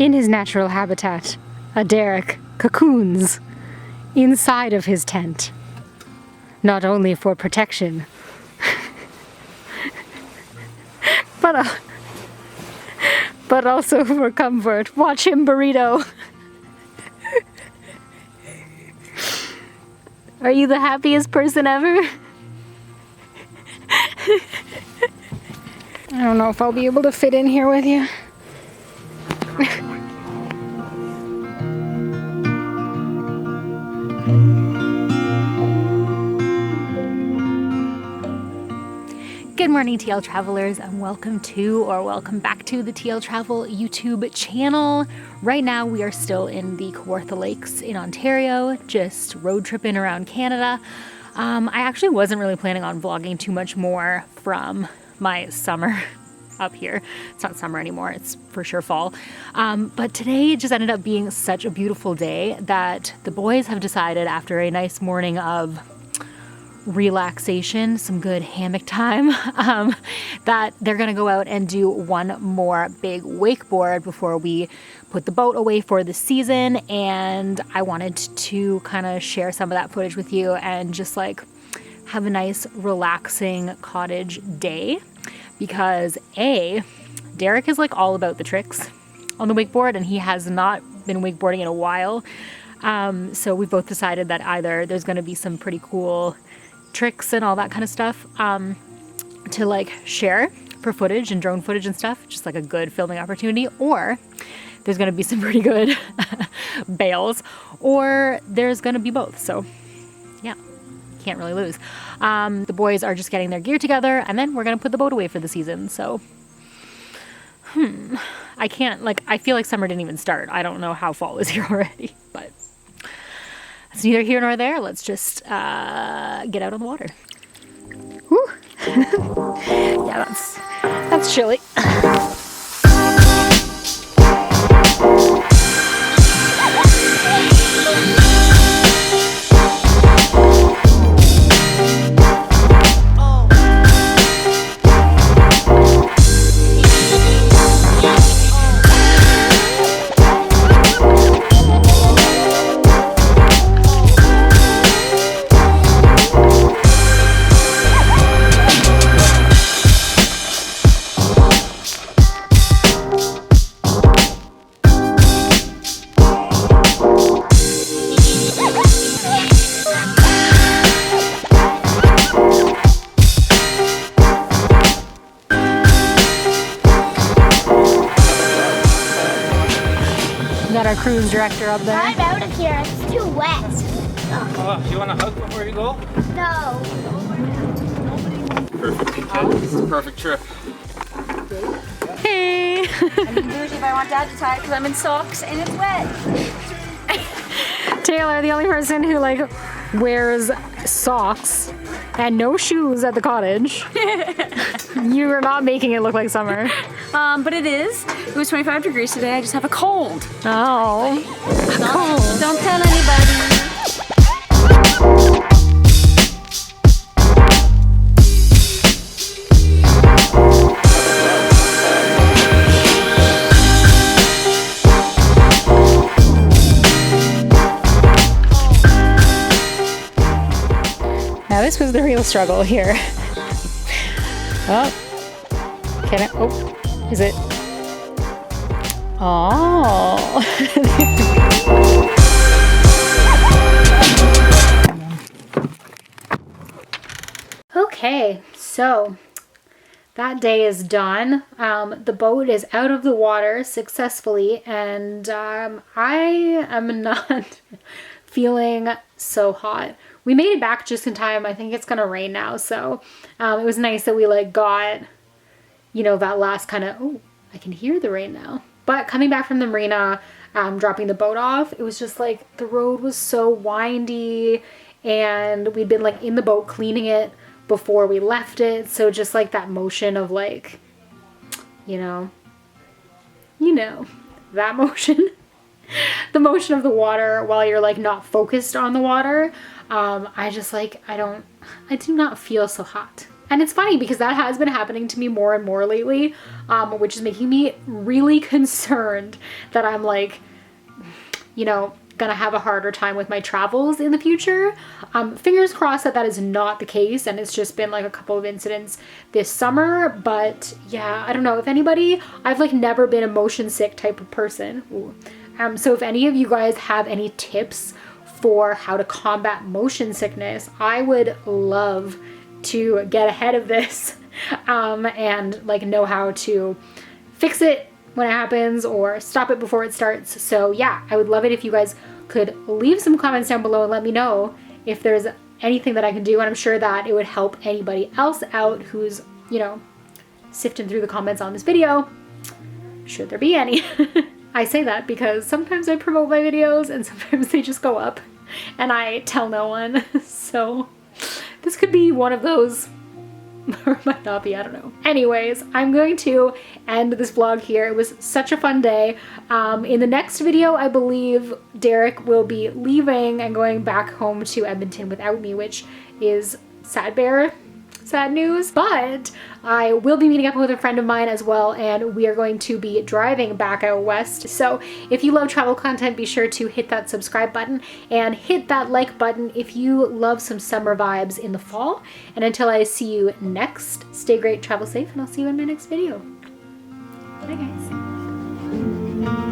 in his natural habitat, a Derek cocoons inside of his tent, not only for protection, but also for comfort. Watch him, Burrito. Are you the happiest person ever? I don't know if I'll be able to fit in here with you. Good morning, TL Travelers, and welcome back to the TL Travel YouTube channel. Right now, we are still in the Kawartha Lakes in Ontario, just road tripping around Canada. I actually wasn't really planning on vlogging too much more from my summer up here. It's not summer anymore, it's for sure fall. But today just ended up being such a beautiful day that the boys have decided, after a nice morning of relaxation, some good hammock time, that they're gonna go out and do one more big wakeboard before we put the boat away for the season. And I wanted to kind of share some of that footage with you and just like have a nice relaxing cottage day, because Derek is like all about the tricks on the wakeboard and he has not been wakeboarding in a while. So we both decided that either there's going to be some pretty cool tricks and all that kind of stuff to like share for footage and drone footage and stuff, just like a good filming opportunity, or there's going to be some pretty good bails, or there's going to be both. So yeah, can't really lose. The boys are just getting their gear together and then we're going to put the boat away for the season. So I can't, like, I feel like summer didn't even start. I don't know how fall is here already, but it's neither here nor there. Let's just get out on the water. Whew. Yeah, that's chilly. Got our cruise director up there. I'm out of here. It's too wet. Oh, you want a hug before you go? No. Perfect. This is a perfect trip. Hey! I can do it if I want Dad to tie it because I'm in socks and it's wet. Taylor, the only person who like wears socks and no shoes at the cottage. You are not making it look like summer. But it is. It was 25 degrees today. I just have a cold. Oh, Don't tell anybody. Now this was the real struggle here. Oh, can I? Oh, is it? Oh. Okay, so that day is done. The boat is out of the water successfully, and I am not feeling so hot. We made it back just in time. I think it's gonna rain now, so it was nice that we like got, you know, that last kind of, oh, I can hear the rain now. But coming back from the marina, dropping the boat off, it was just like the road was so windy and we'd been like in the boat cleaning it before we left it. So just like that motion of like, you know, that motion, the motion of the water while you're like not focused on the water. I just like, I do not feel so hot. And it's funny because that has been happening to me more and more lately, which is making me really concerned that I'm like, you know, gonna have a harder time with my travels in the future. Fingers crossed that that is not the case, and it's just been like a couple of incidents this summer. But yeah, I don't know if anybody, I've like never been a motion sick type of person. So if any of you guys have any tips for how to combat motion sickness, I would love to get ahead of this and like know how to fix it when it happens or stop it before it starts. So yeah, I would love it if you guys could leave some comments down below and let me know if there's anything that I can do. And I'm sure that it would help anybody else out who's, you know, sifting through the comments on this video, should there be any. I say that because sometimes I promote my videos and sometimes they just go up and I tell no one. So this could be one of those, or it might not be, I don't know. Anyways, I'm going to end this vlog here. It was such a fun day. In the next video, I believe Derek will be leaving and going back home to Edmonton without me, which is sad news, but I will be meeting up with a friend of mine as well, and we are going to be driving back out west. So if you love travel content, be sure to hit that subscribe button and hit that like button if you love some summer vibes in the fall. And until I see you next, stay great, travel safe, and I'll see you in my next video. Bye guys.